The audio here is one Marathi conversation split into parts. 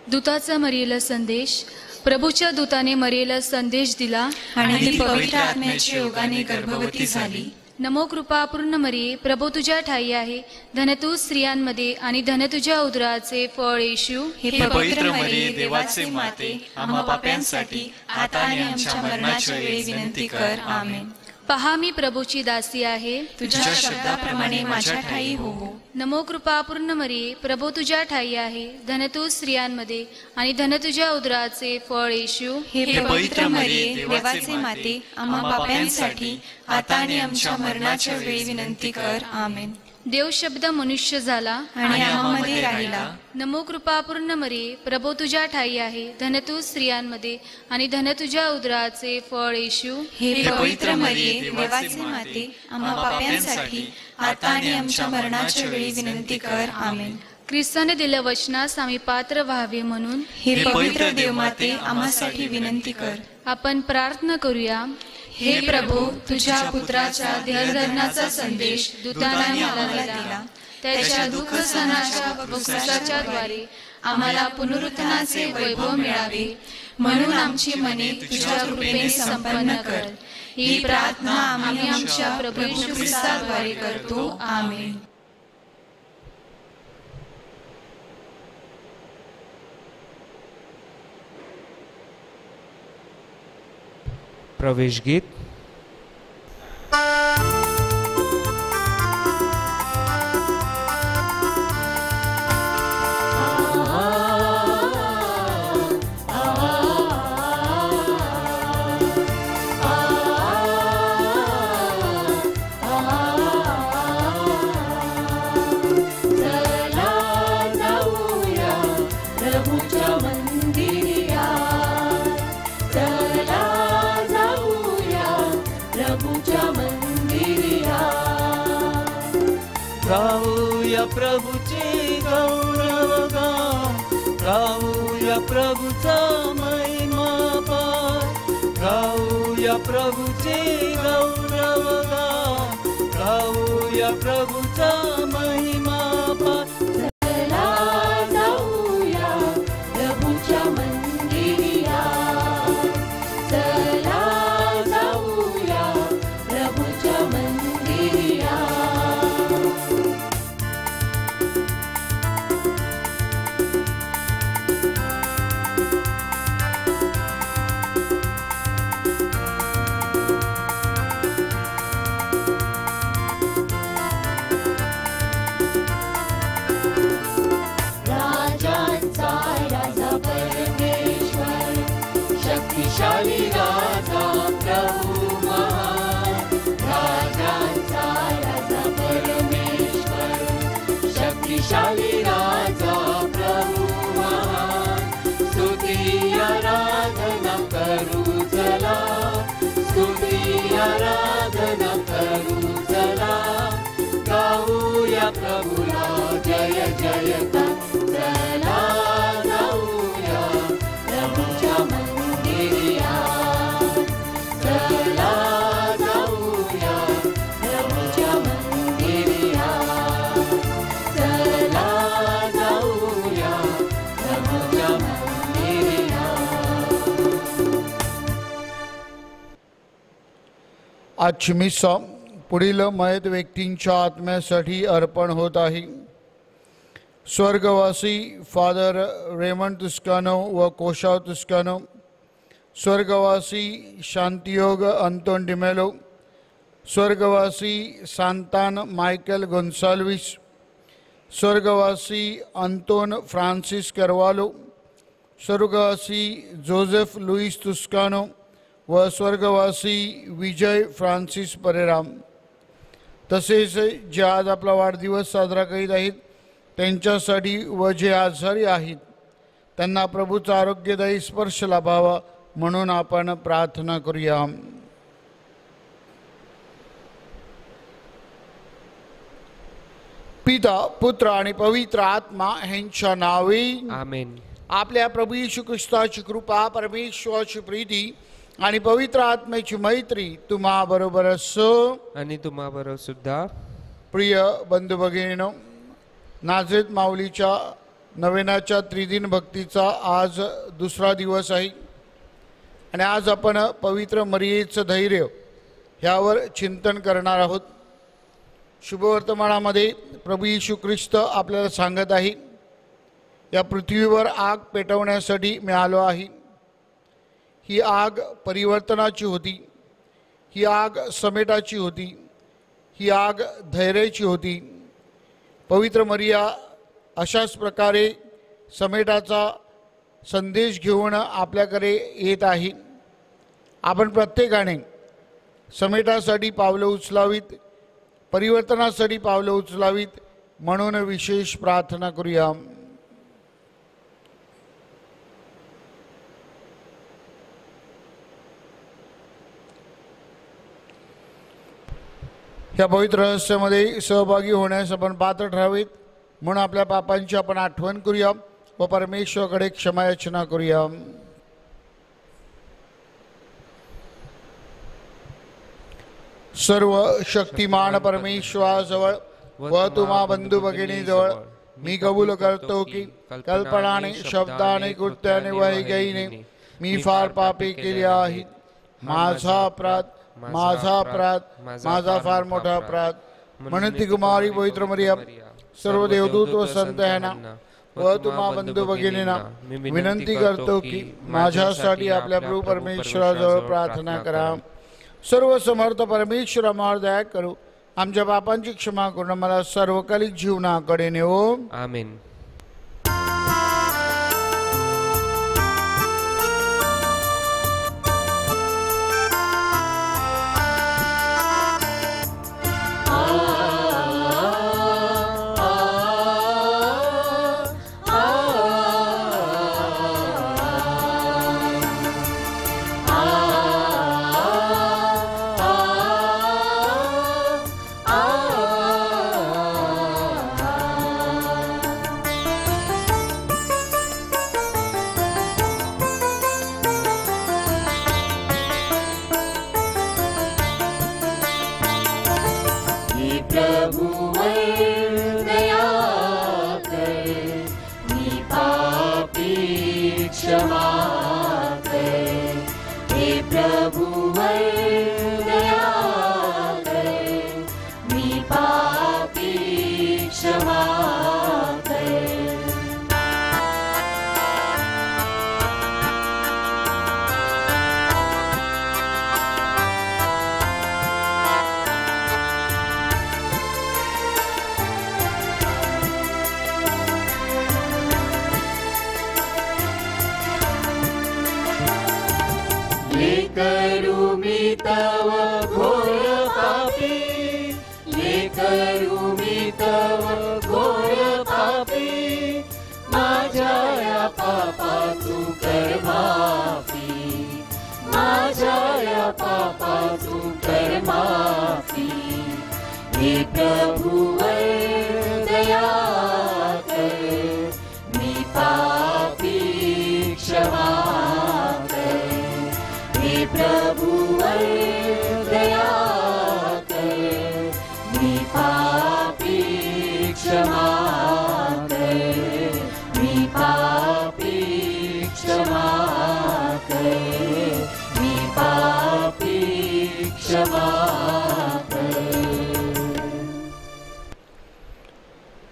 दूताचा मरियेला संदेश. प्रभूच्या दूताने मरियेला संदेश दिला आणि ती पवित्र आत्म्याच्या योगाने गर्भवती झाली. नमो कृपा पूर्ण मरिये, प्रभू तुझ्या ठाई आहे. धन तू स्त्रियांमध्ये आणि धन तुझ्या उदराचे फळ येशू. हे पवित्र मरिये, देवाचे माते, आम्हा पाप्यांसाठी आता आणि आमच्या मरणाच्या वेळी विनंती कर. आमेन. पहा मी प्रभूची दासी आहे, तुझ्या शब्दाप्रमाणे माझ्या ठाई हो. नमो कृपा पूर्ण मरिये, प्रभू तुझ्या ठाई आहे. धन तू स्त्रियांमध्ये आणि धन तुझ्या उदराचे फळ येशू. हे पवित्र मरिये, देवाचे माते, आम्हा पाप्यांसाठी आता आणि आमच्या मरणाच्या वेळी विनंती कर. आमेन. देव शब्द मनुष्य झाला आणि आम्हामध्ये राहिला. नमो कृपा पूर्ण मरिये, प्रभू तुझ्या ठाई आहे. धन तू स्त्रियांमध्ये आणि धन तुझ्या उदराचे फळ येशू. हे पवित्र मरिये, देवाचे माते, आम्हा पाप्यांसाठी आता आणि आमच्या मरणाच्या वेळी विनंती कर. आमेन. ख्रिस्ताने दिल्या वचनास आम्ही पात्र व्हावे म्हणून हे पवित्र देवमाते, आम्हासाठी विनंती कर. आपण प्रार्थना करूया. हे प्रभू, तुझ्या पुत्राच्या देहधर्माचा संदेश दूताने मला दिला. त्याच्या दुःख सणाच्या वक्तव्याच्या द्वारे आम्हाला पुनरुत्थानाचे वैभव मिळावे, म्हणून आमची मने तुझ्या कृपेने संपन्न कर. ही प्रार्थना आम्ही आमच्या प्रभू येशू ख्रिस्ताद्वारे करतो. आमेन. प्रवेश गीत. गाऊया प्रभूचे गौरवगान, गाऊया प्रभूचा महिमा पार. गाऊया प्रभूचे गौरवगान, गाऊया प्रभूचा महिमा पार. चला जाऊया प्रभूच्या मंदिरी या, चला जाऊया प्रभूच्या मंदिरी या. शक्तिशाली राजा प्रभू महान, राजांचा राजा परमेश्वर. शक्तिशाली राजा प्रभू महान, स्तुती आराधना करू चला, स्तुती आराधना करू चला. गाऊया प्रभूला जय जयकार. चला जाऊया प्रभूच्या मंदिरी या, चला जाऊया प्रभूच्या मंदिरी या, चला जाऊया प्रभूच्या मंदिरी या. आजची मिसा पुढील मयत व्यक्तींच्या आत्म्यासाठी अर्पण होत आहे. स्वर्गवासी फादर रेमंड तुस्कानो व कोशाव तुस्कानो, स्वर्गवासी शांतियोग अंतोन डिमेलो, स्वर्गवासी सांतान मायकल गोन्साल्विस, स्वर्गवासी अंतोन फ्रांसिस करवालो, स्वर्गवासी जोसेफ लुईस तुस्कानो व स्वर्गवासी विजय फ्रांसिस परेराम. तसेच जे आज आपला वाढदिवस साजरा करीत आहेत त्यांच्यासाठी व जे आजारी आहेत त्यांना प्रभूचा आरोग्यदायी स्पर्श लाभावा म्हणून आपण प्रार्थना करूया. पिता पुत्र आणि पवित्र आत्मा यांच्या नावे आमेन. आपल्या प्रभू येशू ख्रिस्ताची कृपा, परमेश्वराची प्रीती आणि पवित्र आत्म्याची मैत्री तुम्हा बरोबर असो आणि तुम्हा बरोबर सुद्धा. प्रिय बंधू भगिनींनो, नाझरेत माऊलीच्या नवेनाच्या त्रिदिन भक्तीचा आज दुसरा दिवस आहे आणि आज आपण पवित्र मरियेचं धैर्य ह्यावर चिंतन करणार आहोत। शुभवर्तमानामध्ये प्रभू येशू ख्रिस्त आपल्याला सांगत आहे, या पृथ्वीवर आग पेटवण्यासाठी मी आलो आहे। ही आग परिवर्तनाची होती, ही आग समेटाची होती, ही आग धैर्याची होती। पवित्र मरिया अशाच प्रकारे समेटाचा संदेश घेऊन आपल्याकडे येत आहे। आपण प्रत्येकाने समेटासाठी पावलं उचलावीत, परिवर्तनासाठी पावलं उचलावीत म्हणून विशेष प्रार्थना करूया। या पवित्र रहस्यामध्ये सहभागी होण्यास आपण पात्र ठरावेत म्हणून आपल्या पापांची आपण आठवण करूया व परमेश्वराकडे क्षमायाचना करूया। सर्व शक्तिमान परमेश्वराजवळ व तुम्हा बंधू भगिनीजवळ मी कबूल करतो की कल्पनाने, शब्दाने, कृत्याने व ऐगईने मी फार पापे केली आहेत। माझा अपराध, माझा अपराध, माझा फार मोठा अपराध। म्हणून ती कुमारी पवित्र मरिया, सर्व देवदूत व संत यांना व तुम्हा बंधू भगिनींना विनंती करतो की माझ्यासाठी आपल्या प्रभू परमेश्वराजवळ प्रार्थना करा। सर्व समर्थ परमेश्वर आम्हावर दया करू, आमच्या पापांची क्षमा करून मला सर्वकालिक जीवनाकडे नेओ। आमेन।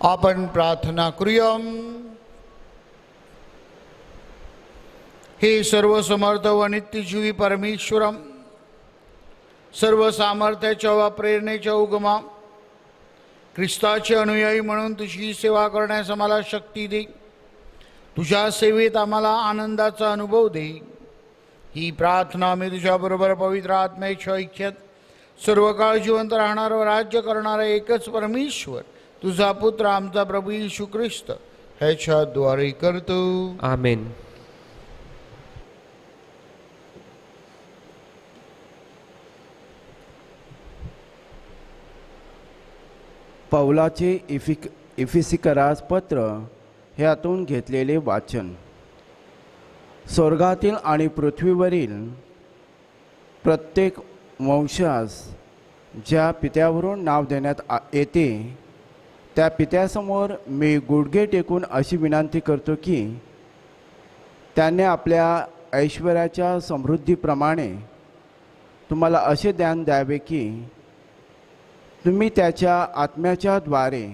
आपण प्रार्थना करूया। हे सर्व समर्थ व नित्यजीवी परमेश्वरम, सर्व सामर्थ्याच्या व प्रेरणेच्या उगमा, ख्रिस्ताचे अनुयायी म्हणून तुझी सेवा करण्यास आम्हाला शक्ती दे। तुझ्या सेवेत आम्हाला आनंदाचा अनुभव दे। ही प्रार्थना आम्ही तुझ्याबरोबर पवित्र आत्म्याच्या ऐक्यात सर्व काळ जिवंत राहणारा व राज्य करणारा एकच परमेश्वर तुझा पुत्र आमचा प्रभू येशू ख्रिस्त ह्याच्याद्वारे करतो। आमेन। पौलाचे इफिसिकरास पत्र ह्यातून घेतलेले वाचन। स्वर्गातील आणि पृथ्वीवरील प्रत्येक वंशास ज्या पित्यावरून नाव देण्यात येते त्या पित्यासमोर मी गुडघे टेकून अशी विनंती करतो की त्याने आपल्या ऐश्वर्याच्या समृद्धीप्रमाणे तुम्हाला असे ज्ञान द्यावे की तुम्ही त्याच्या आत्म्याच्या द्वारे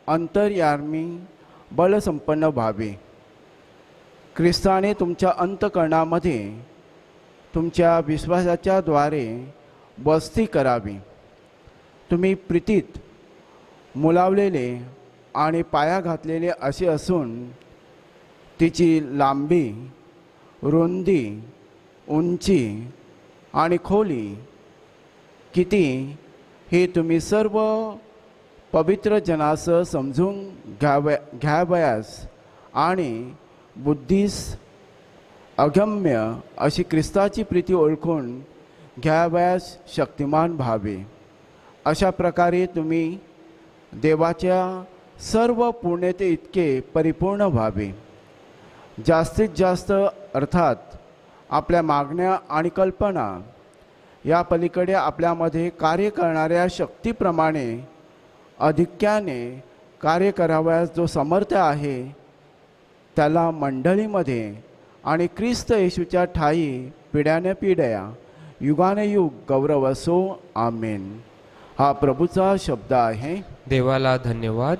अंतर्यामी बलसंपन्न व्हावे. ख्रिस्ताने तुमच्या अंतःकरणामध्ये तुमच्या विश्वासाच्या द्वारे वस्ती करावी. तुम्ही प्रीतीत मुलावलेले आणि पाया घातलेले असे असून तिची लांबी, रुंदी, उंची आणि खोली किती हे तुम्ही सर्व पवित्र जनासह समजून घ्यावयास आणि बुद्धीस अगम्य अशी ख्रिस्ताची प्रीती ओळखून घ्यावयास शक्तिमान व्हावे. अशा प्रकारे तुम्ही देवाच्या सर्व पूर्णते इतके परिपूर्ण व्हावे. जास्तीत जास्त अर्थात आपल्या मागण्या आणि कल्पना या पलीकडे आपल्यामध्ये कार्य करणाऱ्या शक्तीप्रमाणे अधिक्याने कार्य करावयास जो समर्थ आहे त्याला मंडळीमध्ये आणि ख्रिस्त येशूच्या ठायी पिढ्यानपिढ्या युगानुयुग गौरव असो. आमेन. हा प्रभूचा शब्द आहे. देवाला धन्यवाद.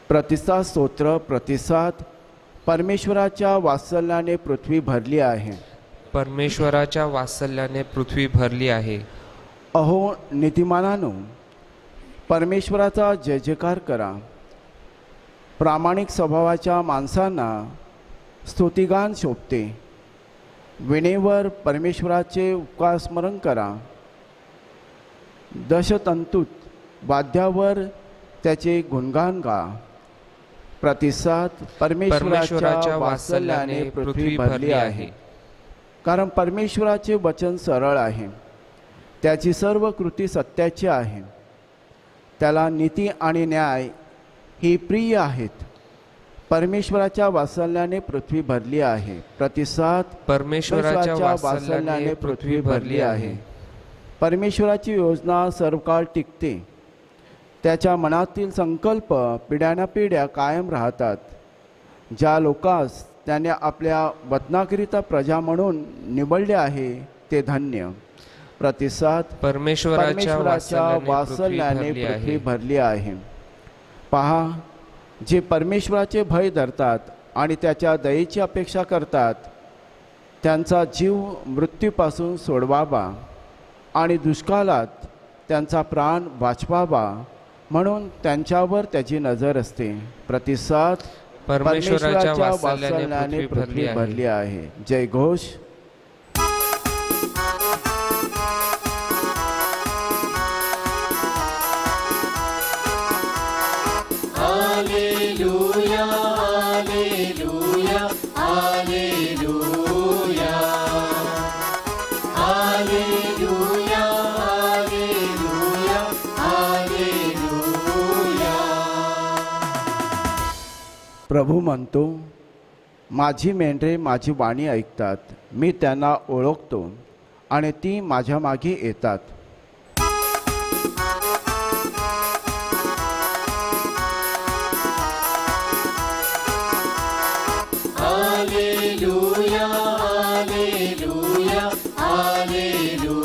प्रतिसाद स्तोत्र. प्रतिसाद. परमेश्वराच्या वात्सल्याने पृथ्वी भरली आहे. परमेश्वराच्या वात्सल्याने पृथ्वी भरली आहे. अहो नीतिमानानो, परमेश्वराचा जय जयकार करा. प्रामाणिक स्वभावाच्या माणसांना स्तुतिगान शोभते. विणेवर परमेश्वराचे उपकार स्मरण करा. दशतंतूत वाद्यावर त्याचे गुणगान गा. प्रतिसाद. परमेश्वराच्या वात्सल्याने पृथ्वी भरली आहे. कारण परमेश्वराचे वचन सरळ आहे. त्याची सर्व कृती सत्याची आहे. त्याला नीती आणि न्याय ही प्रिय आहेत. परमेश्वराच्या वात्सल्याने पृथ्वी भरली आहे. प्रतिसाद. परमेश्वराच्या वात्सल्याने पृथ्वी भरली आहे. परमेश्वराची योजना सर्वकाळ टिकते. त्याच्या मनातील संकल्प पिढ्यानपिढ्या कायम राहतात. ज्या लोकांस त्याने आपल्या वचनाकरिता प्रजा म्हणून निवडले आहे ते धन्य. प्रतिसाद. परमेश्वराच्या वात्सल्याने पृथ्वी भरली आहे. पहा, जे परमेश्वराचे भय धरतात आणि त्याच्या दयेची अपेक्षा करतात त्यांचा जीव मृत्यूपासून सोडवावा आणि दुष्काळात त्यांचा प्राण वाचवावा म्हणून त्यांच्यावर त्याची नजर असते. प्रतिसाद. परमेश्वराच्या वात्सल्याने पृथ्वी भरली आहे. जय घोष. Hallelujah hallelujah hallelujah hallelujah hallelujah hallelujah. प्रभू म्हणतो, माझी मेंढरे माझी वाणी ऐकतात. मी त्यांना ओळखतो आणि ती माझ्या मागे येतात. Hallelujah hallelujah hallelujah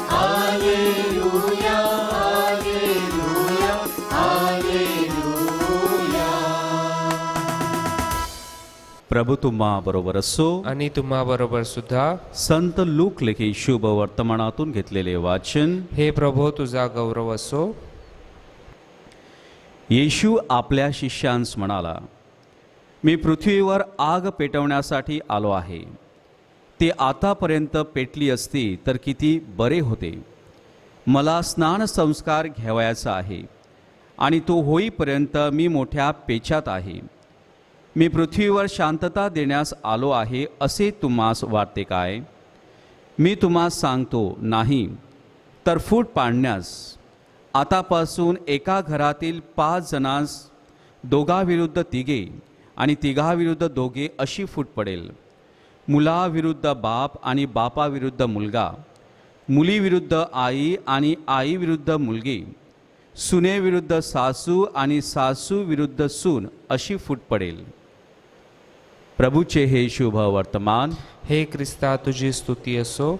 hallelujah hallelujah hallelujah. प्रभू तुम्हा बरोबर असो आणि तुम्हा बरोबर सुद्धा. संत लूक लेखी शुभ वर्तमानातून घेतलेले वाचन. हे प्रभू तुझा गौरव असो. येशू आपल्या शिष्यांस म्हणाला, मी पृथ्वीवर आग पेटवण्यासाठी आलो आहे. ती आतापर्यंत पेटली असती तर किती बरे होते. मला स्नान संस्कार घ्यावयाचा आहे आणि तो होईपर्यंत मी मोठ्या पेचात आहे. मी पृथ्वीवर शांतता देण्यास आलो आहे असे तुम्हास वाटते काय? मी तुम्हास सांगतो, नाही, तर फूट पाडण्यास. आतापासून एका घरातील 5 जणांस दोघाविरुद्ध तिघे आणि तिघाविरुद्ध दोघे अशी फूट पडेल. मुलाविरुद्ध बाप आणि बापाविरुद्ध मुलगा, मुलीविरुद्ध आई आणि आईविरुद्ध मुलगी, सुनेविरुद्ध सासू आणि सासू विरुद्ध सून अशी फूट पडेल. प्रभूचे हे शुभ वर्तमान. हे ख्रिस्ता तुझी स्तुती असो.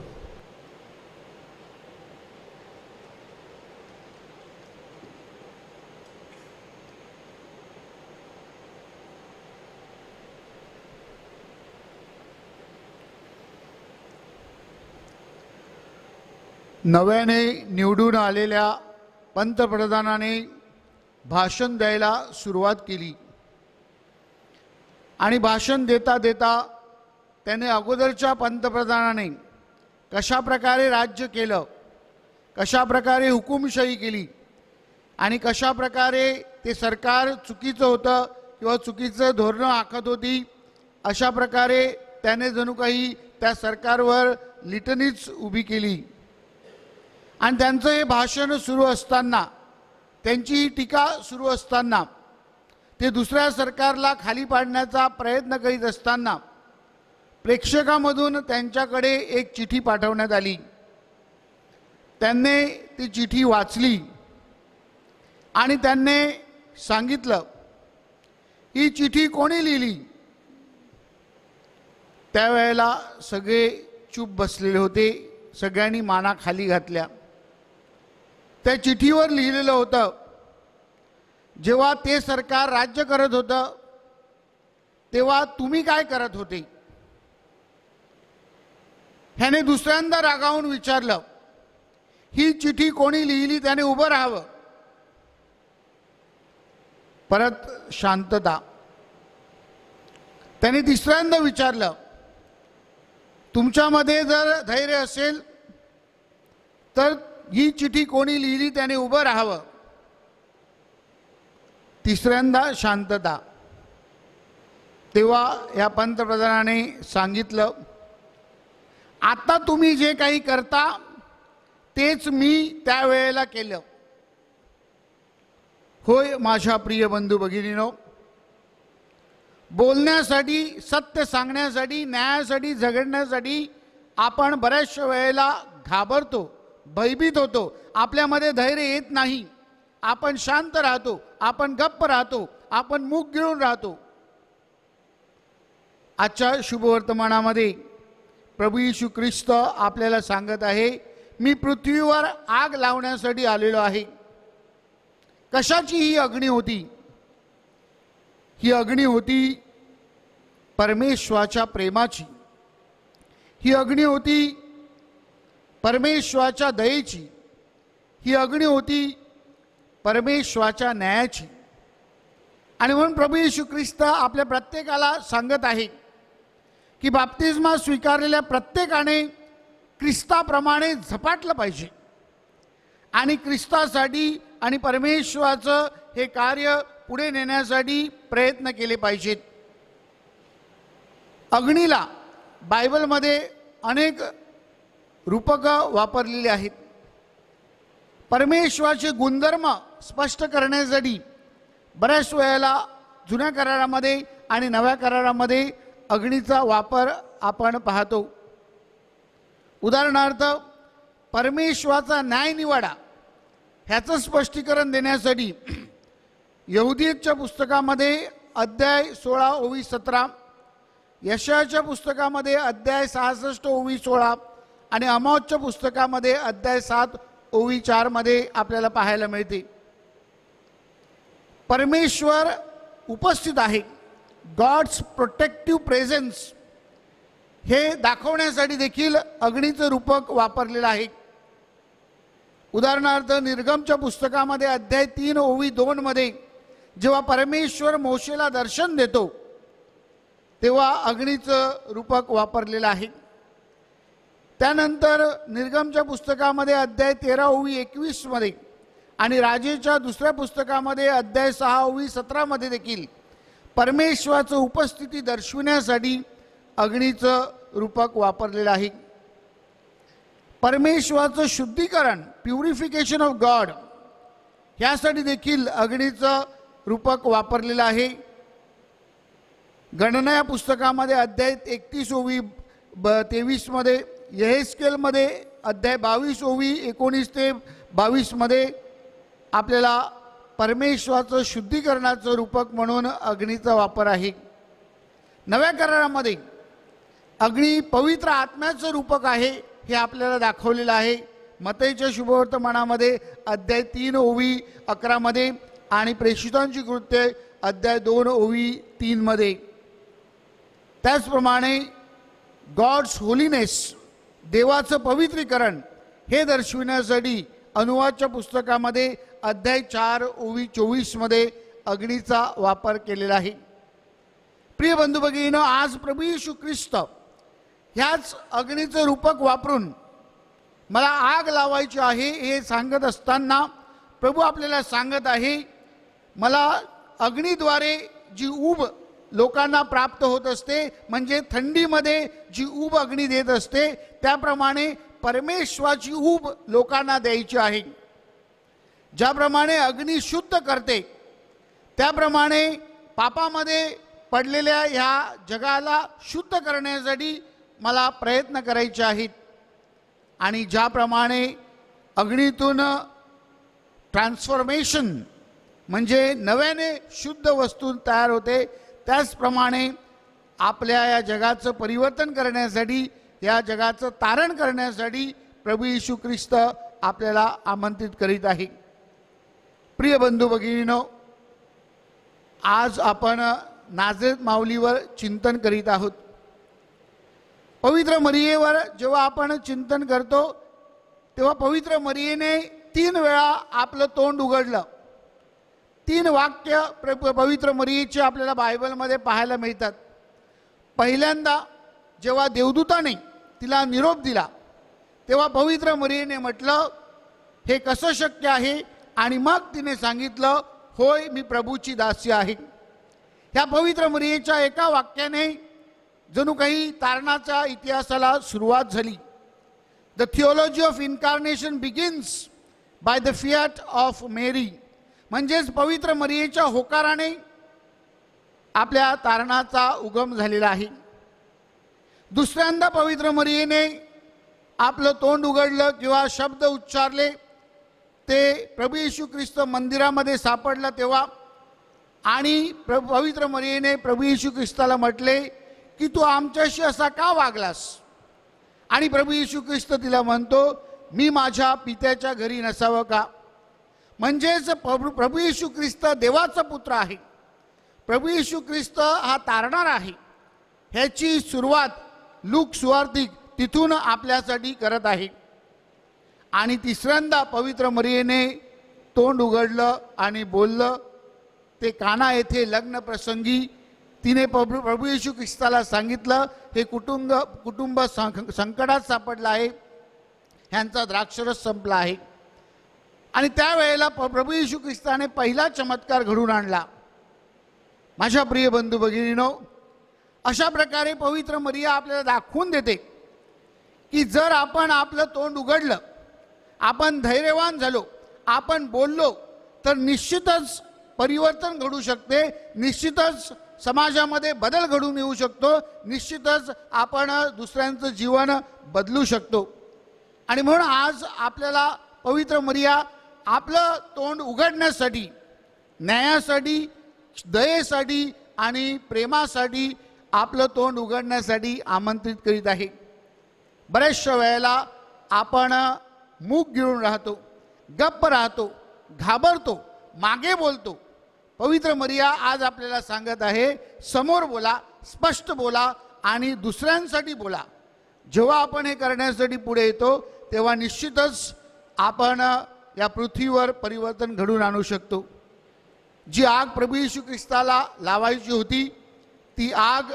नव्याने निवडून आलेल्या पंतप्रधानाने भाषण द्यायला सुरुवात केली आणि भाषण देता देता त्याने अगोदरच्या पंतप्रधानाने कशा प्रकारे राज्य केलं, कशा प्रकारे हुकुमशाही केली आणि कशा प्रकारे ते सरकार चुकीचं होतं किंवा चुकीचं धोरणं आखत होती, अशा प्रकारे त्याने जणू काही त्या सरकारवर लिटणीच उभी केली. आणि त्यांचं हे भाषण सुरू असताना, त्यांची ही टीका सुरू असताना, ते दुसऱ्या सरकारला खाली पाडण्याचा प्रयत्न करीत असताना प्रेक्षकामधून त्यांच्याकडे एक चिठी पाठवण्यात आली. त्यांनी ती चिठी वाचली आणि त्यांनी सांगितलं, ही चिठी कोणी लिहिली? त्यावेळेला सगळे चूप बसलेले होते. सगळ्यांनी माना खाली घातल्या. त्या चिठीवर लिहिलेलं होतं, जेव्हा ते सरकार राज्य करत होतं तेव्हा तुम्ही काय करत होते? ह्याने दुसऱ्यांदा रागावून विचारलं, ही चिठी कोणी लिहिली? त्याने उभं राहावं. परत शांतता. त्याने तिसऱ्यांदा विचारलं, तुमच्यामध्ये जर धैर्य असेल तर ही चिठी कोणी लिहिली? त्याने उभं राहावं. तिसऱ्यांदा शांतता. तेव्हा या पंतप्रधानाने सांगितलं, आता तुम्ही जे काही करता तेच मी त्यावेळेला केलं. होय माझ्या प्रिय बंधू भगिनीनो, बोलण्यासाठी, सत्य सांगण्यासाठी, न्यायासाठी झगडण्यासाठी आपण बऱ्याचशा वेळेला घाबरतो, भयभीत होतो. आपल्यामध्ये धैर्य येत नाही. आपण शांत राहतो, आपण गप्प राहतो, आपण मुख गिळून राहतो. आजच्या शुभवर्तमानामध्ये प्रभू येशू ख्रिस्त आपल्याला सांगत आहे, मी पृथ्वीवर आग लावण्यासाठी आलेलो आहे. कशाची ही अग्नी होती? ही अग्नी होती परमेश्वराच्या प्रेमाची. ही अग्नी होती परमेश्वराच्या दयेची. ही अग्नी होती परमेश्वराच्या न्यायाची. आणि म्हणून प्रभू येशू ख्रिस्त आपल्या प्रत्येकाला सांगत आहे की बाप्तिस्मा स्वीकारलेल्या प्रत्येकाने ख्रिस्ताप्रमाणे झपाटलं पाहिजे आणि ख्रिस्तासाठी आणि परमेश्वराचं हे कार्य पुढे नेण्यासाठी प्रयत्न केले पाहिजेत. अग्नीला बायबलमध्ये अनेक रूपकं वापरलेली आहेत. परमेश्वराचे गुणधर्म स्पष्ट करण्यासाठी बऱ्याच वेळेला जुन्या करारामध्ये आणि नव्या करारामध्ये अग्नीचा वापर आपण पाहतो. उदाहरणार्थ परमेश्वराचा न्यायनिवाडा ह्याचं स्पष्टीकरण देण्यासाठी यहुदीच्या पुस्तकामध्ये अध्याय 16 ओवी 17, यशायाच्या पुस्तकामध्ये अध्याय 66 ओवी 16 आणि आमोसच्या पुस्तकामध्ये अध्याय 7 ओवी 4 मध्ये आपल्याला पाहायला मिळते. परमेश्वर उपस्थित आहे. गॉड्स प्रोटेक्टिव्ह प्रेझेन्स हे दाखवण्यासाठी देखील अग्नीचं रूपक वापरलेलं आहे. उदाहरणार्थ निर्गमच्या पुस्तकामध्ये अध्याय 3 ओवी 2 मध्ये जेव्हा परमेश्वर मोशेला दर्शन देतो तेव्हा अग्नीचं रूपक वापरलेलं आहे. त्यानंतर निर्गमच्या पुस्तकामध्ये अध्याय 13 ओवी 21 मध्ये आणि राजेच्या दुसऱ्या पुस्तकामध्ये अध्याय 6 ओवी 17 मध्ये देखील परमेश्वराचं उपस्थिती दर्शविण्यासाठी अग्नीचं रूपक वापरलेलं आहे. परमेश्वराचं शुद्धीकरण, प्युरिफिकेशन ऑफ गॉड, ह्यासाठी देखील अग्नीचं रूपक वापरलेलं आहे. गणना या पुस्तकामध्ये अध्याय 31 ओवी 23 मध्ये, यहेस्केलमध्ये अध्याय 22 ओवी 19 ते 22 मध्ये, आपल्याला परमेश्वराचं शुद्धीकरणाचं रूपक म्हणून अग्नीचा वापर आहे. नव्या करारामध्ये अग्नी पवित्र आत्म्याचं रूपक आहे हे आपल्याला दाखवलेलं आहे. मत्तईच्या शुभवर्तमानामध्ये अध्याय 3 ओवी 11 मध्ये आणि प्रेषितांची कृत्ये अध्याय 2 ओवी 3 मध्ये. त्याचप्रमाणे गॉड्स होलीनेस, देवाचं पवित्रीकरण हे दर्शविण्यासाठी अनुवादच्या पुस्तकामध्ये अध्याय 4 ओवी 24 मध्ये अग्नीचा वापर केलेला आहे. प्रिय बंधू भगिनींनो, आज प्रभू येशू ख्रिस्त ह्याच अग्नीचं रूपक वापरून मला आग लावायची आहे हे सांगत असताना प्रभू आपल्याला सांगत आहे, मला अग्नीद्वारे जी ऊब लोकांना प्राप्त होत असते, म्हणजे थंडीमध्ये जी ऊब अग्नी देत असते, त्याप्रमाणे परमेश्वराची ऊब लोकांना द्यायची आहे. ज्याप्रमाणे अग्नी शुद्ध करते, त्याप्रमाणे पापामध्ये पडलेल्या ह्या जगाला शुद्ध करण्यासाठी मला प्रयत्न करायचे आहेत. आणि ज्याप्रमाणे अग्नीतून ट्रान्सफॉर्मेशन म्हणजे नव्याने शुद्ध वस्तू तयार होते, त्याचप्रमाणे आपल्या या जगाचं परिवर्तन करण्यासाठी, या जगाचं तारण करण्यासाठी प्रभू येशू ख्रिस्त आपल्याला आमंत्रित करीत आहे. प्रिय बंधू भगिनींनो, आज आपण नाझरेत माऊलीवर चिंतन करीत आहोत. पवित्र मरियेवर जेव्हा आपण चिंतन करतो तेव्हा पवित्र मरियेने 3 वेळा आपलं तोंड उघडलं. 3 वाक्य पवित्र मरियेचे आपल्याला बायबलमध्ये पाहायला मिळतात. पहिल्यांदा जेव्हा देवदूताने तिला निरोप दिला तेव्हा पवित्र मरियेने म्हटलं, हे कसं शक्य आहे, आणि मग तिने सांगितलं, होय मी प्रभूची दासी आहे. ह्या पवित्र मरियेच्या एका वाक्याने जणू काही तारणाच्या इतिहासाला सुरुवात झाली. The theology of incarnation begins by the fiat of Mary, म्हणजेच पवित्र मरियेच्या होकाराने आपल्या तारणाचा उगम झालेला आहे. दुसऱ्यांदा पवित्र मरियेने आपलं तोंड उघडलं किंवा शब्द उच्चारले ते प्रभू येशू ख्रिस्त मंदिरामध्ये सापडला तेव्हा, आणि पवित्र मरियेने प्रभू येशू ख्रिस्ताला म्हटले की तू आमच्याशी असा का वागलास. आणि प्रभू येशू ख्रिस्त तिला म्हणतो, मी माझ्या पित्याच्या घरी नसावं का. म्हणजेच प्रभू येशू ख्रिस्त देवाचा पुत्र आहे. प्रभू येशू ख्रिस्त हा तारणार आहे. ह्याची सुरुवात लूक सुवार्तिक तिथून आपल्यासाठी करत आहे. आणि तिसऱ्यांदा पवित्र मरियेने तोंड उघडलं आणि बोललं ते काना येथे लग्न प्रसंगी. तिने प्रभू येशू ख्रिस्ताला सांगितलं, हे कुटुंब संकटात सापडलं आहे, ह्यांचा द्राक्षरस संपला आहे. आणि त्यावेळेला प्रभू येशू ख्रिस्ताने पहिला चमत्कार घडून आणला. माझ्या प्रिय बंधू भगिनींनो, अशा प्रकारे पवित्र मरिया आपल्याला दाखवून देते की जर आपण आपलं तोंड उघडलं, आपण धैर्यवान झालो, आपण बोललो, तर निश्चितच परिवर्तन घडू शकते, निश्चितच समाजामध्ये बदल घडून येऊ शकतो, निश्चितच आपण दुसऱ्यांचं जीवन बदलू शकतो. आणि म्हणून आज आपल्याला पवित्र मरिया आपलं तोंड उघडण्यासाठी, न्यायासाठी, दयेसाठी आणि प्रेमासाठी आपलं तोंड उघडण्यासाठी आमंत्रित करीत आहे. बऱ्याचशा वेळेला आपण मूग गिळून राहतो, गप्प राहतो, घाबरतो, मागे बोलतो. पवित्र मरिया आज आपल्याला सांगत आहे, समोर बोला, स्पष्ट बोला आणि दुसऱ्यांसाठी बोला. जेव्हा आपण हे करण्यासाठी पुढे येतो तेव्हा निश्चितच आपण या पृथ्वीवर परिवर्तन घडून आणू शकतो. जी आग प्रभू येशू ख्रिस्ताला लावायची होती ती आग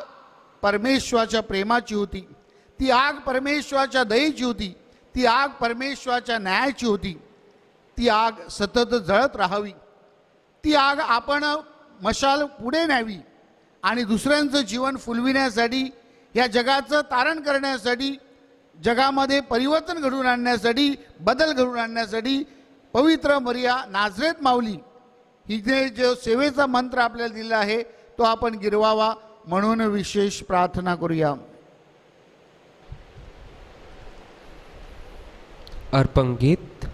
परमेश्वराच्या प्रेमाची होती, ती आग परमेश्वराच्या दयेची होती, ती आग परमेश्वराच्या न्यायाची होती. ती आग सतत जळत राहावी, ती आग आपण मशाल पुढे न्यावी आणि दुसऱ्यांचं जीवन फुलविण्यासाठी, या जगाचं तारण करण्यासाठी, जगामध्ये परिवर्तन घडवून आणण्यासाठी, बदल घडवून आणण्यासाठी पवित्र मरिया नाझरेत माऊली हिने जो सेवेचा मंत्र आपल्याला दिला आहे तो आपण गिरवावा म्हणून विशेष प्रार्थना करूया. अर्पण गीत.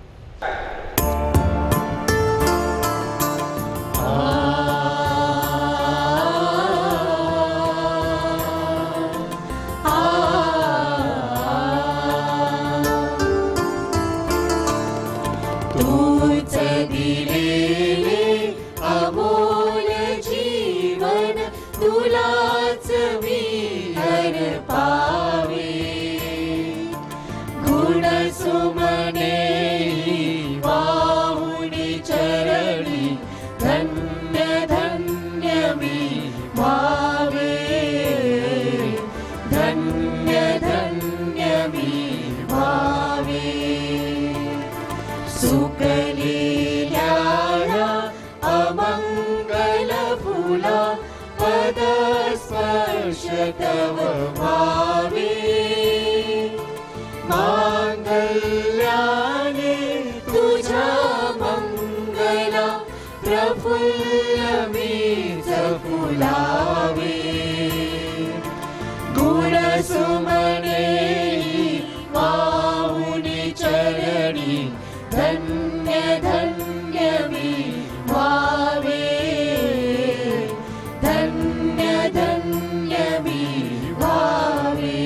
वर्ष तव भावे मांगल्याने तुझ्या मंगला प्रफुल्ल मीच फुलावे गुण सुमने वाहुनी चरणी धन्य धन्य मी व्हावे धन्य धन्य मी व्हावे.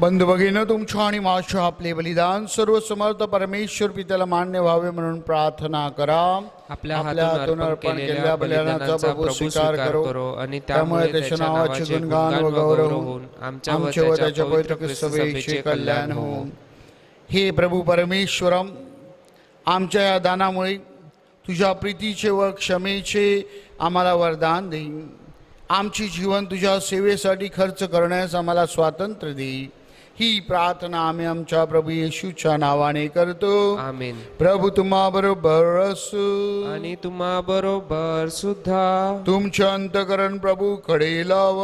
बंधू भगिनींनो, तुमच्या आणि माझ्या आपले बलिदान सर्व समर्थ परमेश्वर पित्याला मान्य व्हावे म्हणून प्रार्थना करा. आपल्या हातून अर्पण केलेल्या बलिदानाचा प्रभू स्वीकार करो आणि त्यामुळे त्याच्या नावाचे गुणगान व गौरव होऊन आमच्या व त्याच्या पवित्र ख्रिस्त सभेचे कल्याण हो. हे प्रभू परमेश्वरम, आमच्या या दानामुळे तुझ्या प्रीतीचे व क्षमेचे आम्हाला वरदान दे. आमची जीवन तुझ्या सेवेसाठी खर्च करण्यास आम्हाला स्वातंत्र्य दे. ही प्रार्थना आम्ही आमच्या प्रभू येशूच्या नावाने करतो. आमेन. प्रभू तुम्हा बरोबर असो आणि तुम्हा बरोबर सुद्धा. तुमचे अंतकरण प्रभू कडे लाव.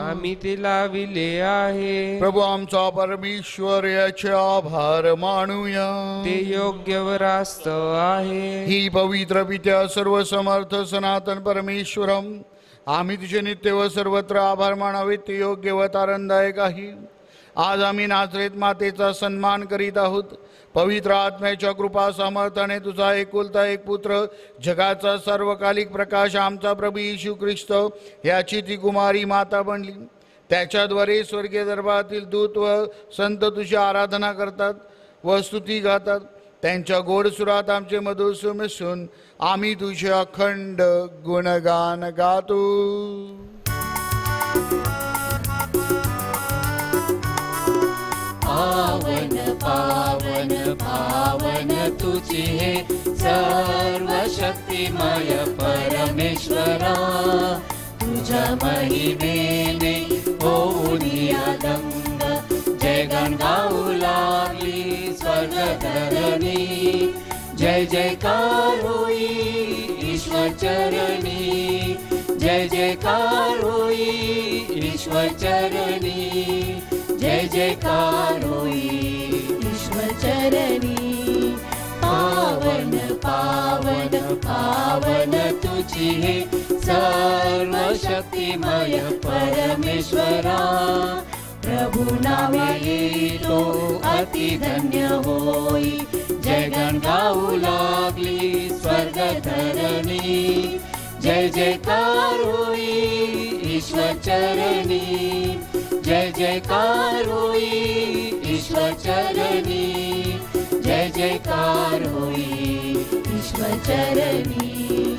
आम्ही ते लाविले आहे. प्रभू आमचा परमेश्वर याचे आभार मानूया. ते योग्य व रास्त आहे. ही पवित्र पित्या सर्व समर्थ सनातन परमेश्वरम, आम्ही तुझे नित्य व सर्वत्र आभार मानावे ते योग्य व तारणदायक आहे. आज आम्ही नाझरेत मातेचा सन्मान करीत आहोत. पवित्र आत्म्याच्या कृपा सामर्थ्याने तुझा एकुलता एक पुत्र, जगाचा सर्वकालिक प्रकाश आमचा प्रभू येशू ख्रिस्त याची ती कुमारी माता बनली. त्याच्याद्वारे स्वर्गीय दरबारातील दूत व संत तुझी आराधना करतात व स्तुती गातात. त्यांच्या गोड सुरात आमचे मधुर मिसळून आम्ही तुझे अखंड गुणगान गातो. पावन पावन पावन तुझी हे सर्व शक्तिमय परमेश्वरा. तुझ्या महिमेने होऊन दंग जयगण गाऊ लागली स्वर्ग धरणी. जय जयकार होई ईश्वर चरणी. जय जयकार होई ईश्वर चरणी. जय जयकार होई ईश्वर चरणी. पावन पावन पावन तुझी हे सर्व शक्तिमय परमेश्वरा. प्रभु नावे येतो अति धन्य होई. जयगण गाऊ लागली स्वर्ग धरणी. जय जयकार होई ईश्वर चरणी. जय जयकार होई ईश्वर चरणी. जय जयकार होई ईश्वर चरणी.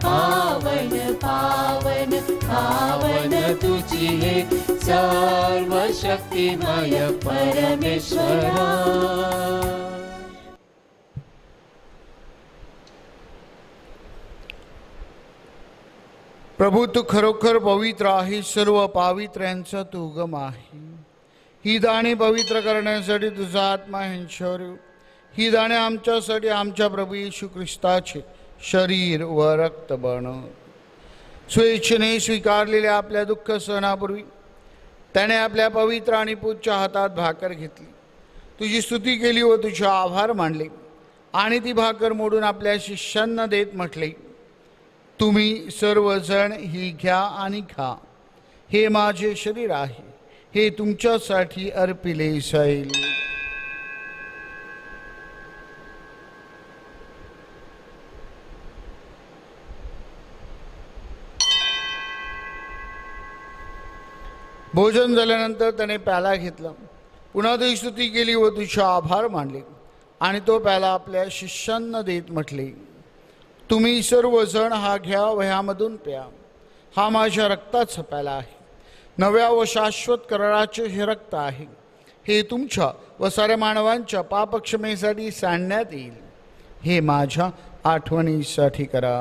पावन पावन पावन तुझी हे सर्व शक्तिमय परमेश्वरा. प्रभू तू खरोखर पवित्र आहे. सर्व पावित्र्यांचा तू उगम आहे. ही दाणे पवित्र करण्यासाठी तुझा आत्मा ह्यांच्यावर येऊ. ही दाणे आमच्यासाठी आमच्या प्रभू येशू ख्रिस्ताचे शरीर व रक्त बन. स्वेच्छेने स्वीकारलेल्या आपल्या दुःख सहनापूर्वी त्याने आपल्या पवित्र आणि पूज्य हातात भाकर घेतली, तुझी स्तुती केली व तुझे आभार मानले आणि ती भाकर मोडून आपल्या शिष्यांना देत म्हटले, तुम्ही सर्वजण ही घ्या आणि खा. हे माझे शरीर आहे, हे तुमच्यासाठी अर्पिले जाईल. भोजन झाल्यानंतर त्याने प्याला घेतला, पुन्हा तुझी स्तुती केली व तुझे आभार मानले आणि तो प्याला आपल्या शिष्यांना देत म्हटले, तुम्ही सर्वजण हा घ्या व ह्यामधून प्या. हा माझ्या रक्ताचा प्याला आहे, नव्या व शाश्वत कराराचे हे रक्त आहे. हे तुमच्या व साऱ्या मानवांच्या पापक्षमेसाठी सांडण्यात येईल. हे माझ्या आठवणीसाठी करा.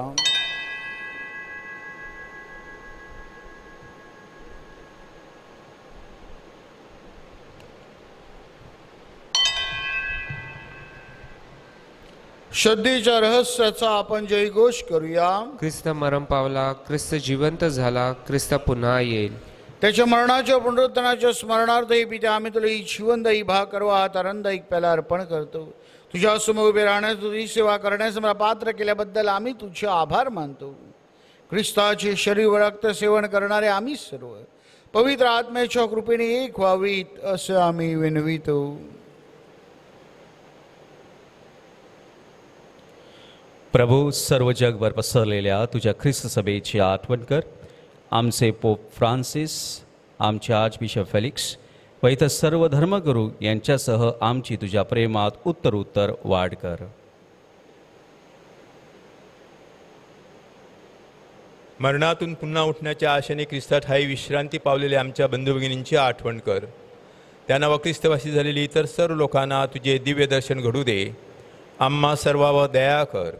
श्रद्धेच्या रहस्याचा आपण जयघोष करूया. ख्रिस्त मरण पावला, ख्रिस्त जिवंत झाला, ख्रिस्त पुन्हा येईल. त्याच्या मरणाच्या पुनरुत्थानाच्या स्मरणार्थ हे पिते आम्ही तुला ही जीवनदायी भाकर व हा आनंददायी प्याला अर्पण करतो. तुझ्या समोर उभे राहण्यास, तुझी सेवा करण्यास मला पात्र केल्याबद्दल आम्ही तुझे आभार मानतो. ख्रिस्ताचे शरीर व रक्त सेवन करणारे आम्ही सर्व पवित्र आत्म्याच्या कृपेने एक व्हावीत असं आम्ही विनवितो. प्रभू, सर्व जगभर पसरलेल्या तुझ्या ख्रिस्त सभेची आठवण कर. आमचे पोप फ्रान्सिस, आमचे आर्चबिशप फेलिक्स व इतर सर्व धर्मगुरू यांच्यासह आमची तुझ्या प्रेमात उत्तरोत्तर वाढ कर. मरणातून पुन्हा उठण्याच्या आशेने ख्रिस्तात ठाई विश्रांती पावलेल्या आमच्या बंधू भगिनींची आठवण कर. त्यांना व ख्रिस्तवासी झालेली इतर सर्व लोकांना तुझे दिव्य दर्शन घडू दे. आम्हा सर्वावर दया कर.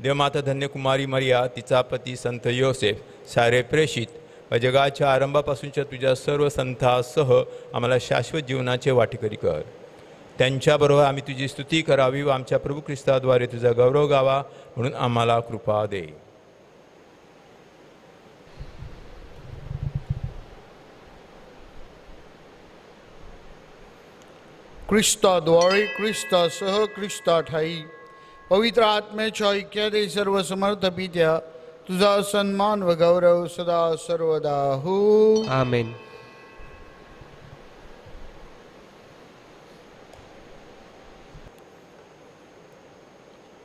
देवमाता धन्यकुमारी मरिया, तिचा पती संत योसेफ, सारे प्रेषित व जगाच्या आरंभापासूनच्या तुझ्या सर्व संतांसह आम्हाला शाश्वत जीवनाचे वाटेकरी कर. त्यांच्याबरोबर आम्ही तुझी स्तुती करावी व आमच्या प्रभू ख्रिस्ताद्वारे तुझा गौरव गावा म्हणून आम्हाला कृपा दे. ख्रिस्ताद्वारे, ख्रिस्तासह, ख्रिस्ता ठाई पवित्र आत्म्याच्या ऐक्यात सर्व समर्थ पित्या तुझा सन्मान व गौरव सदा सर्वदा हो. आमेन.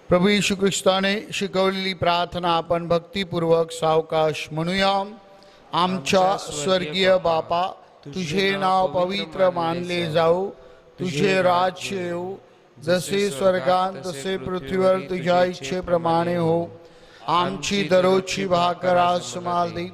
प्रभू येशू ख्रिस्ताने शिकवलेली प्रार्थना आपण भक्तिपूर्वक सावकाश म्हणूया. आमच्या स्वर्गीय बापा, तुझे नाव पवित्र मानले जाऊ, तुझे राज्य येऊ, जसे स्वर्गात तसे पृथ्वीवर तुझ्या इच्छेप्रमाणे हो. आमची दररोजची भाकर आज आम्हाला दे,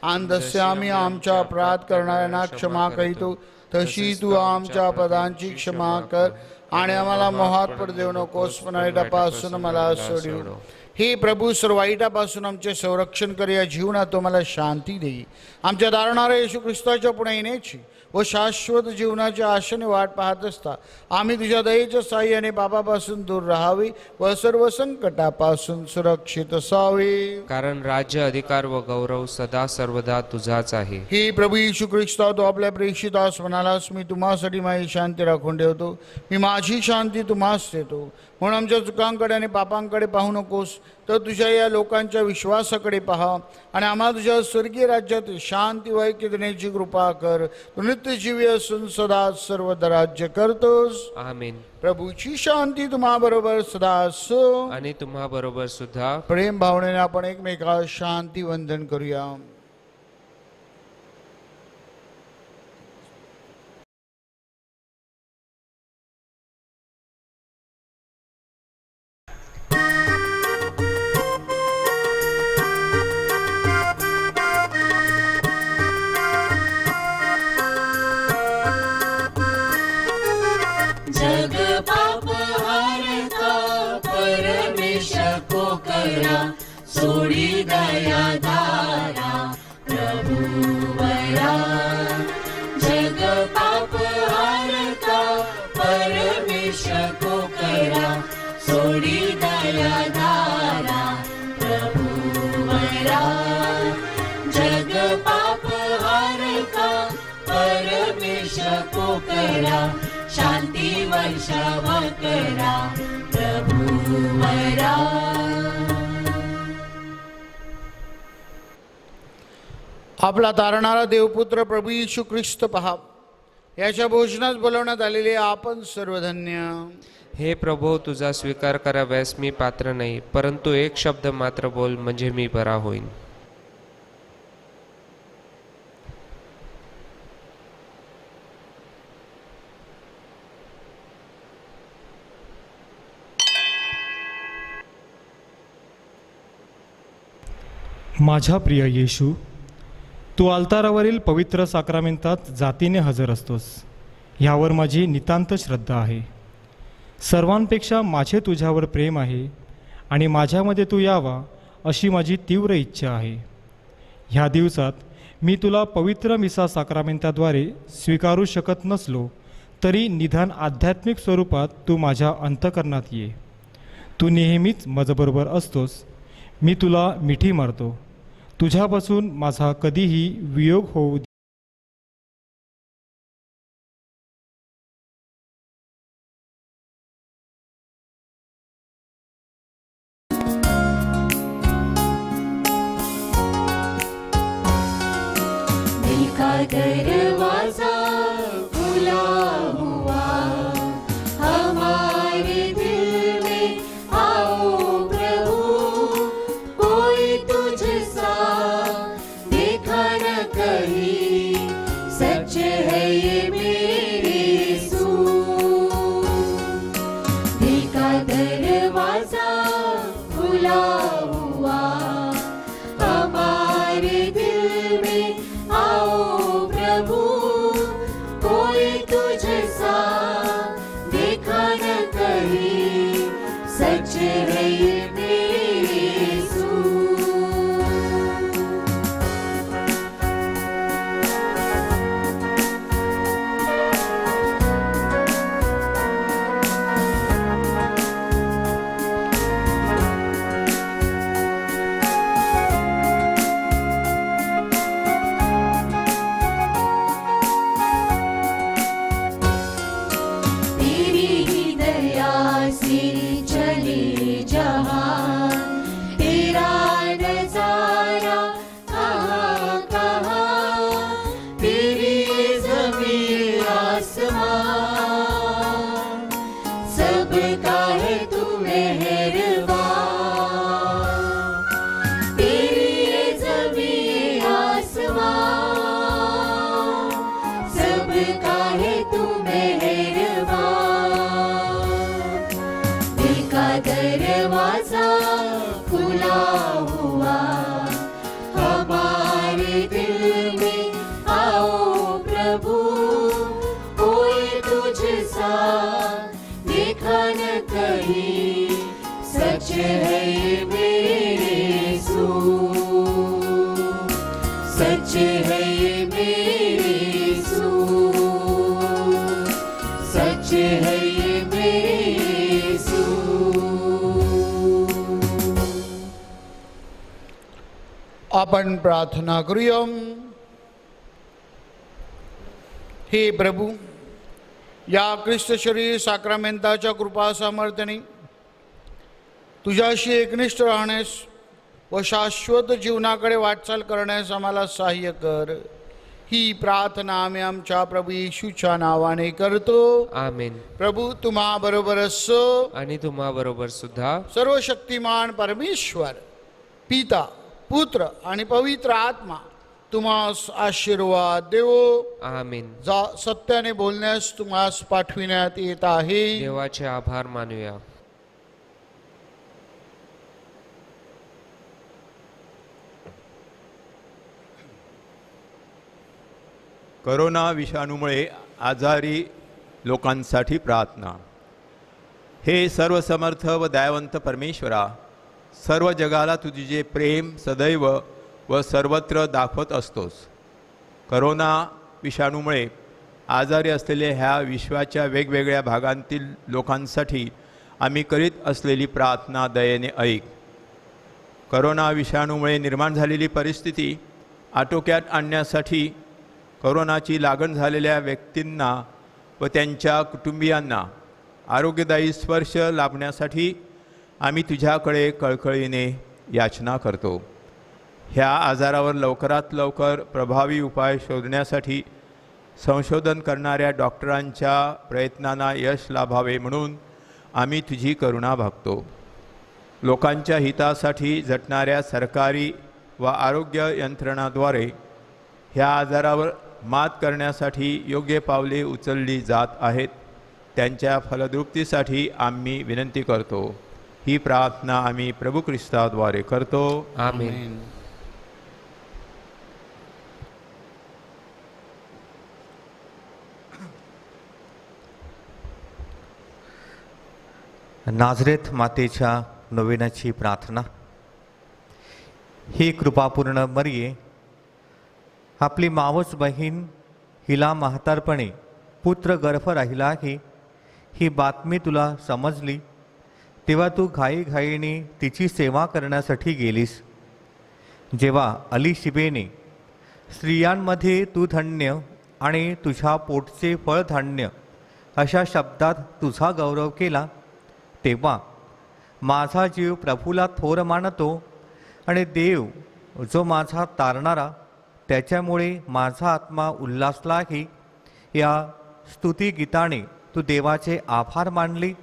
आणि जसे आम्ही आमच्या अपराध करणाऱ्यांना क्षमा करीतो तशी तू आमच्या अपराधांची क्षमा कर, आणि आम्हाला मोहात पडू देऊ नकोस, पण वाईटापासून मला सोडू. हे प्रभू, सर्व वाईटापासून आमचे संरक्षण कर. या जीवनात तो मला शांती दे. आमच्या दारणाऱ्या येशू ख्रिस्ताच्या पुढे येण्याची व शाश्वत जीवनाच्या आशेने वाट पाहत असता आम्ही तुझ्या दयेच्या साह्याने पापापासून दूर राहावे व सर्व संकटापासून सुरक्षित असावे. कारण राज्य, अधिकार व गौरव सदा सर्वदा तुझाच आहे. हे प्रभू येशू ख्रिस्ता, तू आपल्या प्रेषितास म्हणालास, मी तुम्हासाठी माझी शांती राखून ठेवतो, मी माझी शांती तुम्हास देतो. म्हणून आमच्या चुकांकडे आणि पापांकडे पाहू नकोस, तर तुझ्या या लोकांच्या विश्वासाकडे पहा, आणि आम्हाला तुझ्या स्वर्गीय राज्यात शांती व ऐक्य देण्याची कृपा कर. तू नित्यजीवी असून सदा सर्वदा राज्य करतोस. आमेन. प्रभूची शांती तुम्हा बरोबर सदा असो, आणि तुम्हा बरोबर सुद्धा. प्रेम भावनेने आपण एकमेकास शांती वंदन करूया. सोडी दया धारा प्रभुवरा, जग पाप हारता परमेश्वर को करा. सोडी दया धारा प्रभुवरा, जग पाप हारता परमेश्वर को करा. शांती वर्षाव करा प्रभुवरा. आपला तारणारा देवपुत्र प्रभू येशू ख्रिस्त पहा. याच्या भोजनात बोलवण्यात आलेले आपण सर्वधन्य. हे प्रभू, तुझा स्वीकार कराव्यास मी पात्र नाही, परंतु एक शब्द मात्र बोल, म्हणजे मी बरा होईन. माझ्या प्रिय येशू, तू अल्तारावरील पवित्र साक्रामेंतात जातीने हजर असतोस, ह्यावर माझी नितांत श्रद्धा आहे. सर्वांपेक्षा माझे तुझ्यावर प्रेम आहे, आणि माझ्यामध्ये तू यावा अशी माझी तीव्र इच्छा आहे. ह्या दिवसात मी तुला पवित्र मिसा साक्रामेंताद्वारे स्वीकारू शकत नसलो तरी निदान आध्यात्मिक स्वरूपात तू माझ्या अंतःकरणात ये. तू नेहमीच माझ्याबरोबर असतोस. मी तुला मिठी मारतो. तुझ्यापासून माझा कधीही वियोग होऊ दे. दरवाजा खुला हुआ, हमारे दिल में आओ प्रभु, कोई तुझसा देखा न कहीं, सच है ये मेरे यीशु. दिल का दरवाजा खुला हुआ, हमारे दिल में आओ प्रभु, कोई तुझसा देखा न कहीं, सच है ये मेरे यीशु. चले जहां, तेरा नजारा कहाँ कहाँ, तेरी ज़मीन आसमां, सबका है तू मेहरबान. तेरी ज़मीन आसमां, सबका है तू मेहरबान. दरवाजा खुला हुआ, हमारे दिल में आओ प्रभु, कोई तुझसा देखा न कहीं, सच है ये मेरे यीशु. सच है ये मेरे यीशु, सच है ये मेरे यीशु. आपण प्रार्थना करूया. हे प्रभू, या ख्रिस्त शरीर साक्रामेंताच्या कृपा सामर्थ्याने तुझ्याशी एकनिष्ठ राहण्यास व शाश्वत जीवनाकडे वाटचाल करण्यास आम्हाला सहाय्य कर. ही प्रार्थना आम्ही आमच्या प्रभू येशूच्या नावाने करतो. आमेन. प्रभू तुम्हा बरोबर असो आणि तुम्हा बरोबर सुद्धा. सर्वशक्तिमान परमेश्वर पिता, पुत्र आणि पवित्र आत्मा तुम्हास आशीर्वाद देवो. आमीन. सत्याने बोलण्यास तुम्हास पाठविण्यात येत आहे. देवाचे आभार मानूया. करोना विषाणूमुळे आजारी लोकांसाठी प्रार्थना. हे सर्वसमर्थ व दयावंत परमेश्वरा, सर्व जगाला तुझे प्रेम सदैव व सर्वत्र दाखवत असतोस. करोना विषाणूमुळे आजारी असलेल्या ह्या विश्वाच्या वेगवेगळ्या भागांतील लोकांसाठी आम्ही करीत असलेली प्रार्थना दयेने ऐक. करोना विषाणूमुळे निर्माण झालेली परिस्थिती आटोक्यात आणण्यासाठी करोनाची लागण झालेल्या व्यक्तींना व त्यांच्या कुटुंबियांना आरोग्यदायी स्पर्श लाभण्यासाठी आम्ही तुझ्याकडे कळकळीने याचना करतो. ह्या आजारावर लवकरात लवकर प्रभावी उपाय शोधण्यासाठी संशोधन करणाऱ्या डॉक्टरांच्या प्रयत्नांना यश लाभावे म्हणून आम्ही तुझी करुणा भागतो. लोकांच्या हितासाठी झटणाऱ्या सरकारी व आरोग्य यंत्रणाद्वारे ह्या आजारावर मात करण्यासाठी योग्य पावले उचलली जात आहेत. त्यांच्या फलद्रुप्तीसाठी आम्ही विनंती करतो. ही प्रार्थना आम्ही प्रभू ख्रिस्ताद्वारे करतो. आमेन. नाझरेथ मातेच्या नोवेनाची प्रार्थना. ही कृपापूर्ण मरिये, आपली मावस बहीण हिला म्हातारपणे पुत्र गर्भ राहिला आहे ही बातमी तुला समजली, तेव्हा तू घाईघाईने तिची सेवा करण्यासाठी गेलीस. जेव्हा अलिशिबेने स्त्रियांमध्ये तू धन्य आणि तुझ्या पोटचे फळधान्य अशा शब्दात तुझा गौरव केला, तेव्हा माझा जीव प्रभूला थोर मानतो आणि देव जो माझा तारणारा त्याच्यामुळे माझा आत्मा उल्हासलाही. या स्तुतिगीताने तू देवाचे आभार मानली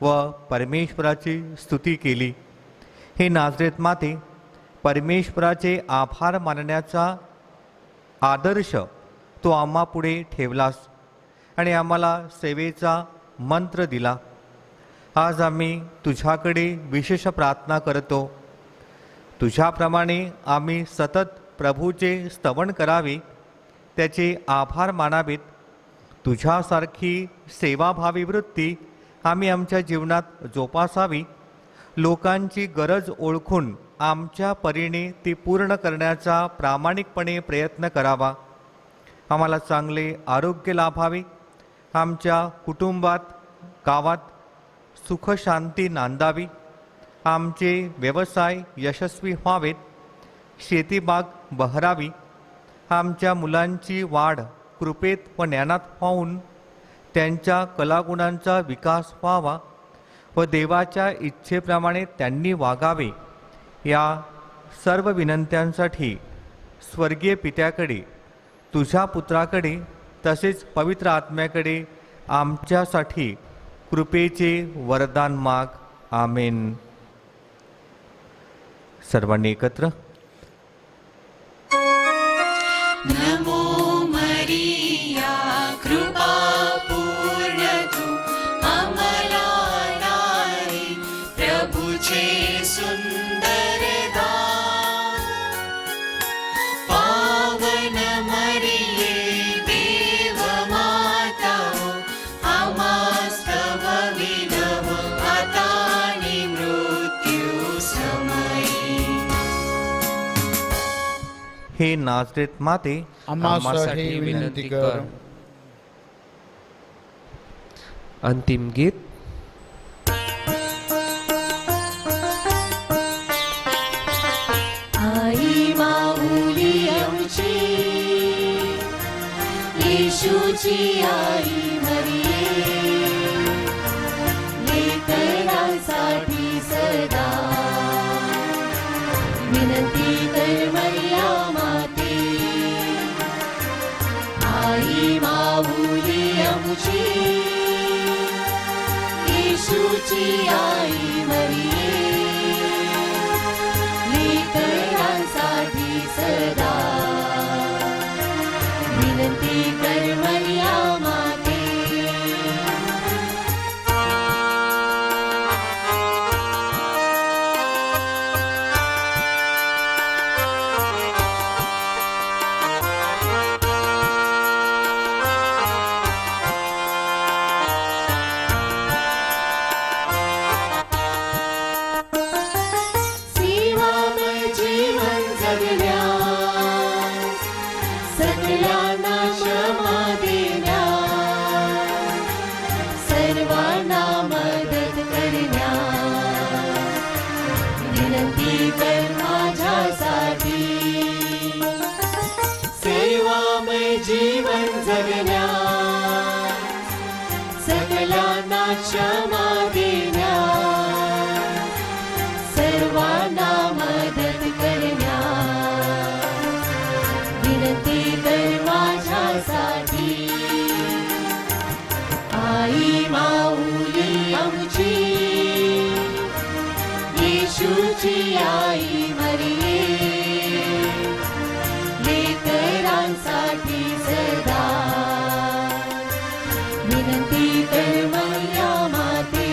व परमेश्वराची स्तुती केली. हे नाझरेत माते, परमेश्वराचे आभार मानण्याचा आदर्श तू आम्हा पुढे ठेवलास आणि आम्हाला सेवेचा मंत्र दिला. आज आम्ही तुझ्याकडे विशेष प्रार्थना करतो. तुझ्याप्रमाणे आम्ही सतत प्रभूचे स्तवन करावे, त्याचे आभार मानावेत. तुझ्यासारखी सेवाभावी वृत्ती आम्ही आमच्या जीवनात जोपासावी. लोकांची गरज ओळखून आमच्या परीने ती पूर्ण करण्याचा प्रामाणिकपणे प्रयत्न करावा. आम्हाला चांगले आरोग्य लाभावे. आमच्या कुटुंबात गावात सुखशांती नांदावी. आमचे व्यवसाय यशस्वी व्हावेत. शेतीबाग बहरावी. आमच्या मुलांची वाढ कृपेत व ज्ञानात होऊन त्यांच्या कलागुणांचा विकास व्हावा व देवाच्या इच्छेप्रमाणे त्यांनी वागावे. या सर्व विनंत्यांसाठी स्वर्गीय पित्याकडे, तुझ्या पुत्राकडे तसेच पवित्र आत्म्याकडे आमच्यासाठी कृपेचे वरदान माग. आमेन. सर्वांनी एकत्र. नमो मरिया कृपा पूर्ण तू आम्हाला नारी प्रभूचे सुंदर दान. पावन मरिये देव माता आमास्तव विनव आता आणि मृत्यू समयी. हे नाझरेत माते, आम्हासाठी विनंती कर. अंतिम गीत. आई माऊली आमची, येशूची आई मरिये, लेकरांसाठी सदा विनंती कर मरिया माते. आई माऊली आमची, येशूची आई मरिये, लेकरांसाठी सदा विनंती कर मरिया माते. जीवन जगण्या सकलांना क्षमा देण्या सर्वांना मदत करण्या विनंती कर माझ्यासाठी. आई माऊली आमची, येशूची आई मरिये, लेकरांसाठी सदा विनंती कर मरिया माते.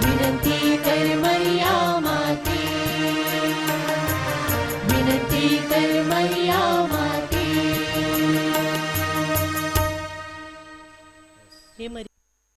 विनंती कर मरिया माते. विनंती कर मरिया माते.